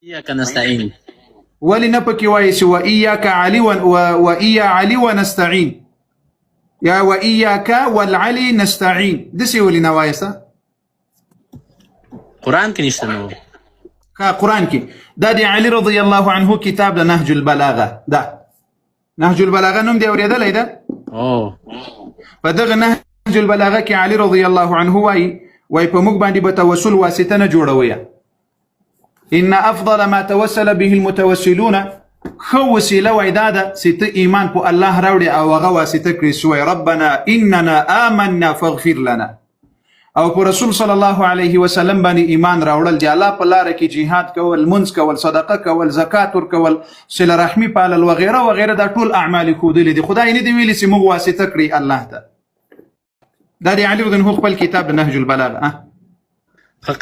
إياك نستعين ولنبكي وايس وإياك علي وإيا علي ونستعين يا وإياك والعلي نستعين دسي ولنا وايسا قرآن کې نشته نو قرآن كي دا دي علي رضي الله عنه كتاب نهج البلاغة دا نهج البلاغة نم دي أوريدا ليدا فدغ نهج البلاغة كي علي رضي الله عنه واي پموك باندي بتوسل واسطة جوړويا إن أفضل ما توسل به المتوسلون خو وسيله ويدادا ست إيمان بو الله راوڑي أو غوا ستكري سوي ربنا إننا آمنا فاغفر لنا او په رسول صلی الله علیه وسلم باندې ایمان راوړل دی الله په لار کې جهاد کول منځ کول صدقه کول زکات ورکول صله رحمی پالل وغیره وغیره دا ټول اعمال کودل دي خدای نه دی ویلي چې موږ واسطه کړی الله ته دا دی علي بن خپل کتاب نهج البلاغه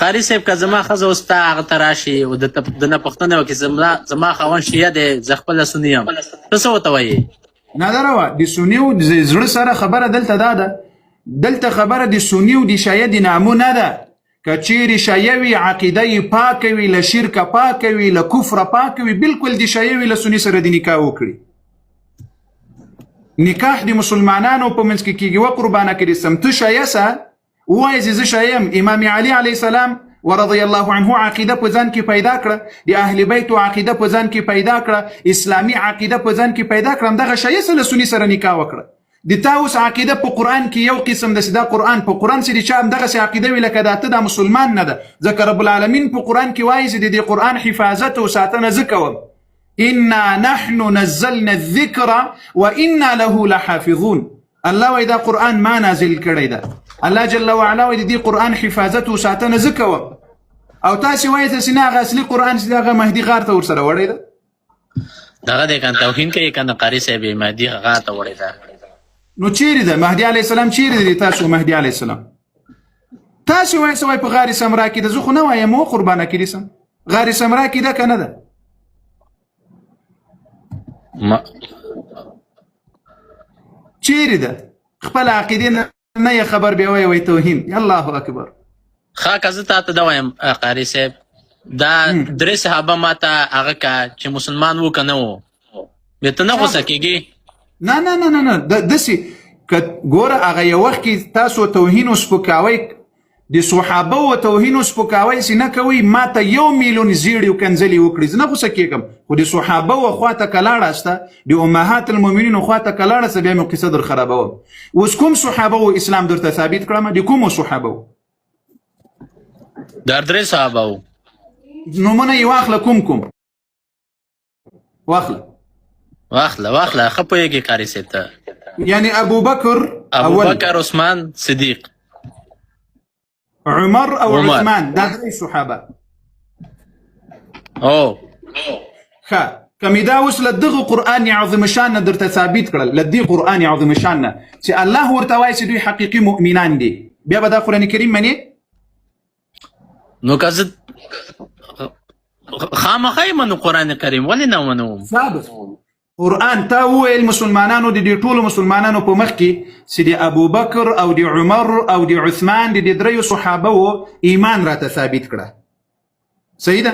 قاری صاحب که زما خزه اوستا هغه تراشي او د نه پښتنه وکي زما خوان شیعه دی ز خپل سنیم څه وته وایي نه دروا د سنیو د زړه سره خبره دلته ده دلته خبره د سنی او د شیعه د نامو نه ده که چیرې شیعه وي عقیده یې پاکه وي له شرکه پاکه وي له کفره پاکه وي بالکل د شیعه وي له سني سره د نکاح وکړي نکاح د مسلمانانو په منځ کې کېږي وقربانه کړي سم ته شیعه سه ووایې زه شیعه یم امام علي علیه السلام ورضی الله عنه عقیده په ځان کې پیدا کړه د اهل بیتو عقیده په ځان کې پیدا کړه اسلامي عقیده په ځان کې پیدا کړه همدغه شیعه سه له سني سره نکاح وکړه د تاوس عقیده په قرآن کې یو قسم د سدا قرآن په قرآن سره چې هم دغه عقیده وی لکه داته د مسلمان نه ده ځکه رب العالمین په قرآن کې وایي چې د قرآن حفاظت او ساتنه زکوم انا نحن نزلنا الذکر وانا له لحافظون الله وای دا قرآن ما نازل کړی ده الله جل وعلا وای د قرآن حفاظت او ساتنه زکوم او تاسو وایي چې نه غسلی قرآن چې دغه مهدی غار ته ورسره وړی ده دغه د کان توهین کوي کنه قاری صاحب مهدی غار ته وړی ده نو چیرې ده مهدی علیه السلام چیرې دی تاسو مهدی علیه السلام تاسو وایئ سوای په غار سمرا کې ده زه خو نه وایم و قربانه کړي سم غار سمرا کې ده که نه ده چیرې ده خپل عقیدې نه یې خبر بیا وایي توهین الله اکبر ښه که زه تا ته ده وایم قاري صاحب دا درې صحابه ما ته هغه که چې مسلمان و که نه و بیا ته نه غوسه کېږي نه نه نه نه داسې که ګوره هغه یو وخت کې تاسو توهین او سپکاوی د صحابه او توهین او سپکاوی چې نه کوئ ما ته 1 میلیون زیړې او کنځلې وکړي زه نه غوسه کېږم خو د صحابه و خواته که لاړاسته د امهات المؤمنینو خواته که لاړسته بیا مې قصه در خرابوم اوس کوم صحابه و اسلام درته ثابت کړم د کومو صحابه و در درې صحابه و نومونه یې واخله کوم واخله ښه پوهېږي قاري صاحب ته یعنی ابوبکر عثمان صدیق عمر او عثمان دا درې صحابه ښه که مې دا اوس له دغه قرآن عظیم شان نه درته ثابت کړل له دې قرآن عظیم شان نه چې الله ورته وایي چې دوی حقیقي مؤمنان دي بیا به دا قرآن کریم منې نو که زه خامخا یې منو قرآن کریم ولې نه منوم ثابت قرآن تا وویل مسلمانانو د دې ټولو مسلمانانو په مخ کې چې د ابوبکر او د عمر او د عثمان د دې دریو صحابه و ایمان راته ثابت کړه صحیح ده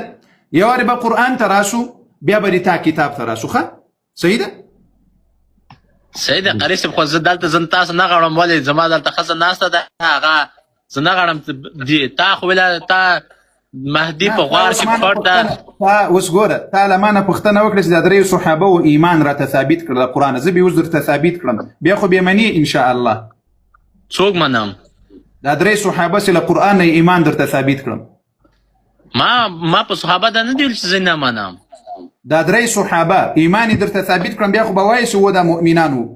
یو وارې به قرآن ته راسو بیا به د تا کتاب ته راسو ښه صحیح ده قاري صاحب خو زه دلته زه تاسو نه غواړم ولې زما دلته ښځه ناسته ده هغه زه نه غواړم تا خو ویله تا مهدي په غار کې پټ ده اوس ګوره تا له مانه پوښتنه وکړه چې دا درې صحابه و ایمان راته ثابت کړل د قرآن زه به اوس درته ثابت کړم بیا خو بیا منې انشاءالله څوک منم دا درې صحابه چې له قرآن نه ایمان درته ثابت کړم ما په صحابه دا نه دی چې زه نه منم دا درې صحابه ایمان یې درته ثابت کړم بیا خو به وایې چې و دا مؤمنان وو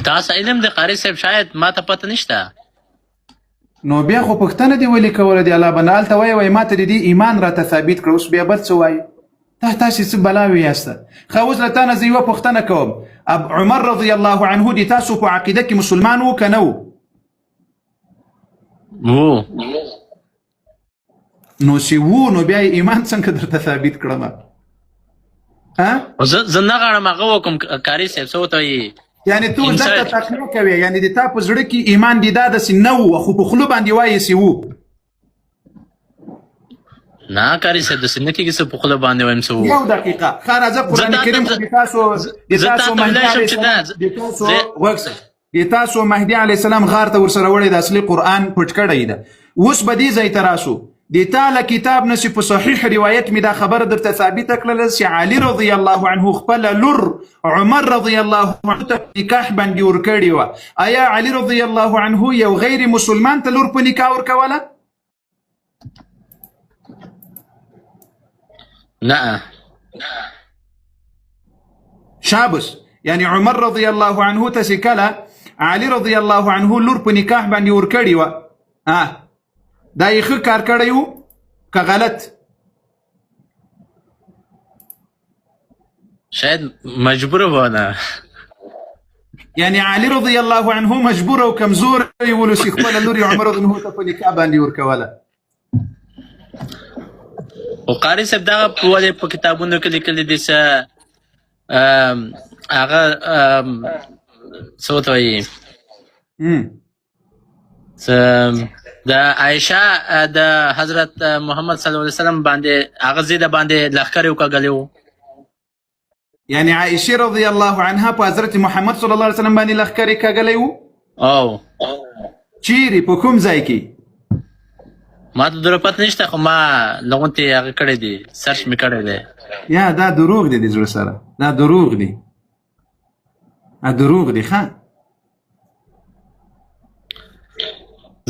تاسو علم د قاري صاحب شاید ما ته پته نشته نو بیا خو پښتنه دی ولې کوله دی الله بنال ته وای ما ته دې ایمان راته ثابت کړ اوس بیا بل څه وای تاسو څه بلاوي یاسته خو اوس لته نه زیوه پښتنه کوم عمر رضی الله عنه دې تاسو په عقیده کې مسلمان و کنه و نو سی وو نو بیا ایمان څنګه درته ثابت کړم زه نه غواړم هغه وکم قاري صاحب څه ورته وایي یعنی تو ځکه تقلید کوي یعنی د تا په زړه کې ایمان دی دا داسې نه و خو په خوله باندې وایې چې و نه کاری صاحب داسې نه کېږي څه په خوله باندې وایم څه یو دقیقه ښه راځه قرآن کریم خو د تاسو مهدي علیه السلام د تاسو مهدي علیه السلام غار ته ورسره وړی د اصلي قرآن پټ کړی ده اوس به دې ځای ته راسو د تا له کتاب نه چې په صحیح روایت مې دا خبره درته ثابته کړله چې علي رضی الله عنه خپله لور عمر رضی الله عنه ته په نکاح باندې ورکړې وه آیا علي رضی الله عنه یو غیر مسلمان ته لور په نکاح ورکوله نه شابس یعنی عمر رضی الله عنه ته چې کله علي رضی الله عنه لور په نکاح باندې ورکړې وه دا یې ښه کار کړی و که غلط شاید مجبوره وونه یعنی علي رضی الله عنه مجبور او کمزور ولو چې خپله لور یې عمر رضی الله عنه ته په نکاح باندې ورکوله خو قاري صاحب دغه ولې په کتابونو کې لیکلي دي چې هغه څه ورته وایي د عایشه د حضرت محمد صلی الله علیه وسلم باندې هغه زیده باندې لښکر یې وکږلی و یعنی عایشه رضی الله عنها په حضرت محمد صلی الله علیه وسلم باندې لښکر یې کږلی و او چیرې په کوم ځای کې ما ته دروپت نشته خو ما لغونتې هغه کړی دي سرچ مې کړی دی یا دا دروغ دی د زړه سره دا دروغ دی دروغ دی ښه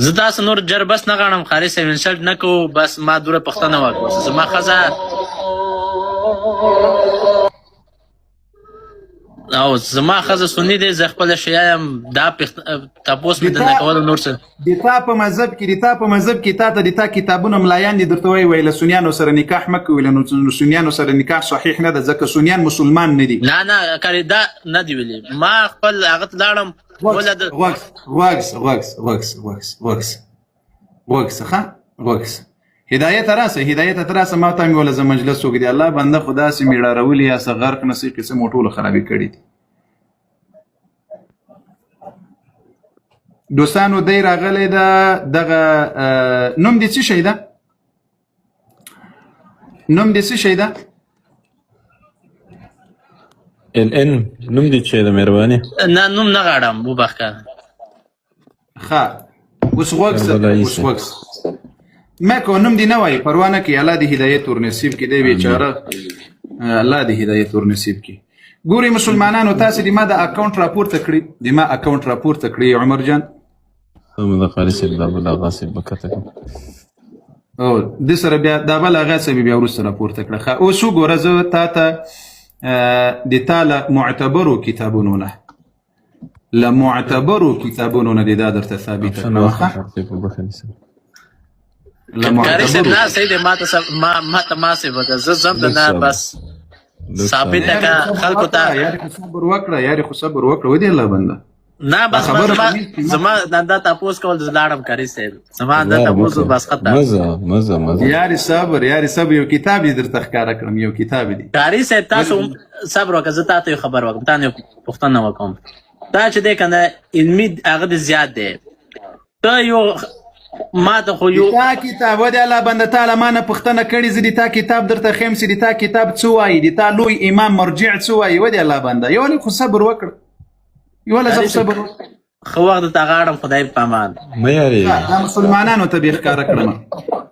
زه تاسو نور جر بس نه غواړم قاري صاحب انسلټ نه کوو بس ما دوره پښتنه وکړه زما ښځه او زما ښځه سني دی زه خپله شیعه یم دا تپوس مې درنه کولو نور څه د تا په مذهب کې تا ته د تا کتابونه ملایان دي درته وایي وایي له سنیانو سره نکاح مه کوئ له سنیانو سره نکاح صحیح نه ده ځکه سنیان مسلمان نه دي نه کاري دا نه دي ویلي ما خپل هغه ته لاړم غوږس هدایت راسه ما ته مې وله زه مجلس وکړي الله بنده خو داسې مې ډارولي یا څه غرق نه څه قسم مو ټولو خرابې کړي دي دوستانو دی راغلی ده دغه نوم دې څه شی ده نوم دې چې ده مهرباني نه نوم نه غواړم وبخښه ښه اوس غوږ مکو نوم دی نه وایي پروا نه کوي الله دې هدایت ورنصیب کړي دی بیچاره الله دې هدایت ورنصیب کړي ګورئ مسلمانانو تاسې د ما د اکاونټ راپورته کړي عمر جان د قاري صاحب دا بل هغه صاحب به کته کوم او د سره بیا دا بل هغه صاحب بیا وروسته راپورته کړه ښه اوس وګوره زه تا ته د تا له معتبرو کتابونو نه دې دا درته ثابته کړم کاري صاحب نه صحیح دی ما ته ما صاحب زه ځم د نه بس ثابته که خلکو ته یارې خو صبر وکړه ودې الله بنده نه بس زما دا تپوس کول د لاړم کاري صاحب زما دا تپوس بس خطا مزه یارې صبر یو کتاب یې درته ښکاره کړم یو کتاب دی کاري صاحب تاسو صبر وکړه زه تاته یو خبر وکړم تا نه پوښتنه وکړم دا چې دی که نه علمي هغه دې زیات دی ته یو ما ته خو یو تا کتاب ودې الله بنده تعالی ما نه پوښتنه کړې زه د تا کتاب درته ښیم چې د تا کتاب څه وایي د تا لوی امام مرجع څه وایي ودې الله بنده یو لږ خو صبر وکړه خو وخت ته غاړم خدای په امان مه یارېږه دا مسلمانانو ته بې ښکاره کړم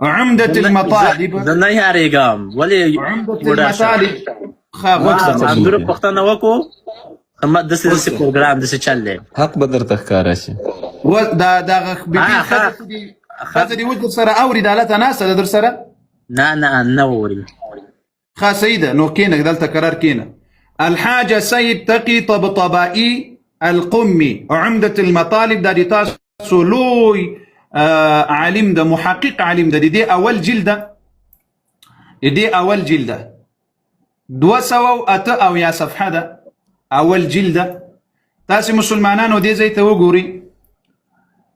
عمدة المطالب زه نه یارېږم ولې اندورو پوښتنه وکړو داسې پروګرام داسې چل دی حق به درته ښکاره شي دغه ښځه دې اوس در سره اوري د هلته ناسته ده در سره نه اوري ښه صحیح ده نو کښېنه دلته قرار کښېنه الحاجة سید تقي طبطبائي القمي عمدة المطالب دا دي تاسو لوی عالم ده محقق عالم ده دي اول جلده 208 صفحه ده اول جلده تاسو مسلمانانو دې ځای ته وګورئ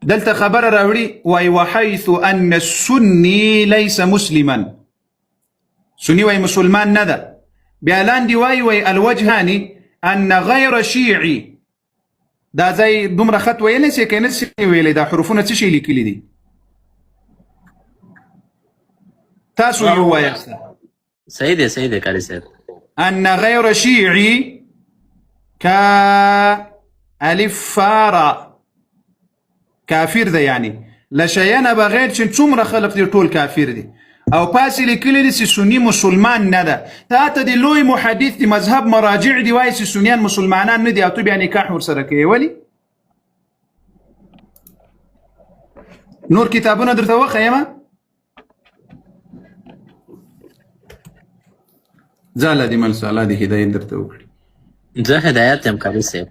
دلته خبره راوړي وای وحيث ان السني ليس مسلما سني وای مسلمان نه ده بیا لاندې وای الوجهان ان غیر شیعي دا ځای دومره خط ویلی شي که نه شي ویلی دا حروفونه څه شي لیکلي دي تاسو یو وایاست صحیح دی قاری صاحب. ان غیر شیعی الف فارا کافر ده یعنی لشیانه بغیر چې څومره خلق دي ټول کافر دي او پاسې لیکلي دي چې سني مسلمان نه ده. تا ته د لوی محدث د مذهب مراجع دي وایي چې سنیان مسلمانان نه دي او ته بیا نکاح ورسره کوې. ولې؟ نور کتابونه درته وښیمه؟ ځه الله دې مل شه، الله دې هدایت درته وکړي. زه هدایت یم قاری صاحب،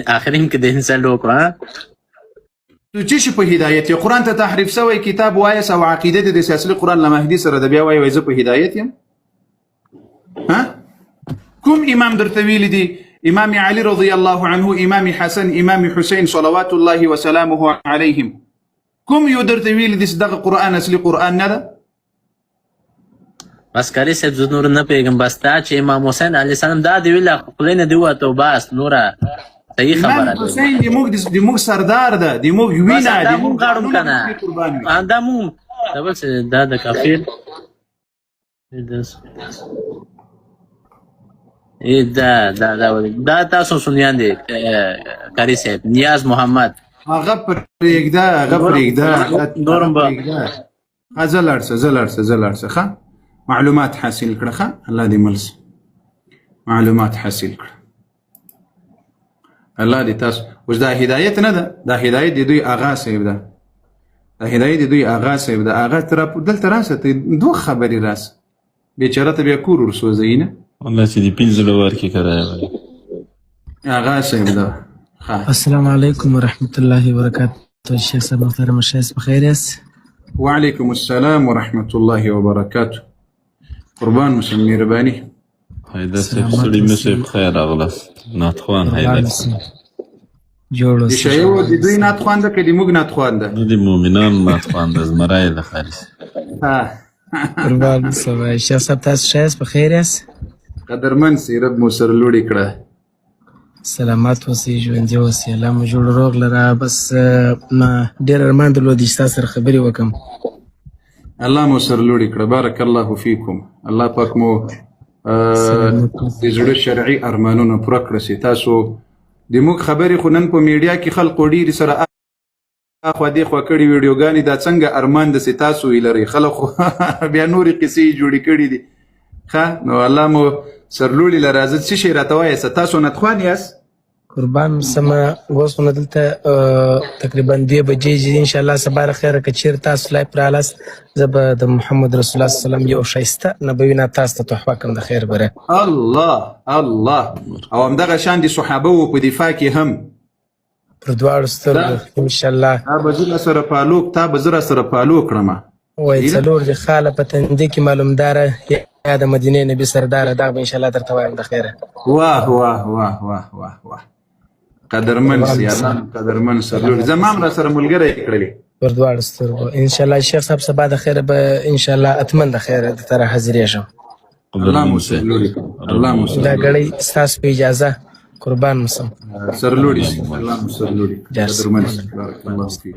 آخرین کې د انسان وکړه. تو چې شي په هدایت یې قرآن ته تحریف سوی کتاب وایس او عقیده دې د سیاسي قرآن له مهدي سره د بیا وایي زه په هدایت یم. ها کوم امام درته ویلی دی؟ امام علي رضی الله عنه، امام حسن، امام حسین صلوات الله وسلامه علیهم. کوم یو درته ویلی دی چې دغه قرآن اصلي قرآن نه ده؟ بس قاری صاحب زه نور نه پوهېږم، بس دا چې امام حسین علیه السلام دا دې ویله خولې نه دې ووته او بس نوره صحیح خبره ده. امام حسین د موږ سردار ده، د موږ وینه ده، دا مونږ غواړو که نه دا مونږ دا بل څه دا د کافر دا تاسو سنیان دي قاری صاحب. نیاز محمد هغه پرېږده نورم به زه لاړ شه ښه معلومات حاصل کړه. ښه الله دې مل شه، معلومات حاصل کړه. الله دې تاسو اوس دا هدایت نه ده، دا هدایت د دوی آغا صاحب ده، دا هدایت د دوی آغا صاحب ده. آغا ته دلته راسه، ته دوه خبرې راسه، بیچاره ته بیا کور ورسوځوي نه. والله چې دې پنځه لوار کې کرایه وایي آغا صاحب ده. السلام علیکم ورحمة الله وبرکاته. شیخ صاحب محترم الشیخ بخیر یاست؟ وعلیکم السلام ورحمة الله وبرکاته. قربان مو شم مهرباني. حیدر صاحب سړي مې صاحب خیر راغلاست. ناتخوان حیدر جوړ د شیعو د دوی ناتخوان ده که د موږ ناتخوان ده؟ د مؤمنانو ناتخوان ده، زمری ده قاري قربان سم. شیخ صاحب تاسو ښه یاست؟ بخیر یاست؟ قدرمن سي، رب مو سره لوړې کړه. سلامت اوسئ، ژوندي اوسئ، الله مو جوړ روغ لره. بس ما ډېر ارمان درلود چې تاسو سره خبرې وکړم. الله مو سره لوړې کړه. بارک الله فیکم. الله پاک مو د زړه شرعي ارمانونه پوره کړه چې تاسو د موږ خبرې خو نن په میډیا کې خلکو ډېرې سره اخوا دېخوا کړي ویډیوګانې، دا څنګه ارمان ده چې تاسو یې لرئ. خلک خو بیا نورې قصې جوړې کړي دي. ښه نو الله مو سرلوړي لره. زه څه شی راته وایاست؟ تاسو ناتخوان یاست؟ قربان سمه اوس نو دلته تقریبا 2 بجې دي. انشاءالله سبا خیره که چېرې تاسو لایف رالاست زه به د محمد رسول الله صلی الله علیه وسلم یو ښایسته نبوي نعت تاسو ته تحفه کړم د خیر بره. الله الله. او همدغه شان د صحابه وو په دفاع کې هم پر دواړو سترګو انشاءالله. تا به زه راسره پالو، تا به زه راسره پالو کړمه. وایي 4 د خاله په تندي کې معلومداره یا د مدینې نبي سرداره، دغه به انشاءالله درته وایم د خیره. واه واه واه واه واه واه. قدرمن سي، الله قدرمن سرلوړي. زما هم راسره ملګری کړلې پر دواړو سترګو. انشاءالله شیخ صاحب سبا د خیره به انشاءالله اتمن د خیره د طرح حاضرېږم. الله مو سرلوړي کړه. الله مو دا ګړی ستاسو په اجازه قربان مو سم. سرلوړي. الله مو سرلوړي. قدرمن سي. بارک الله فيك.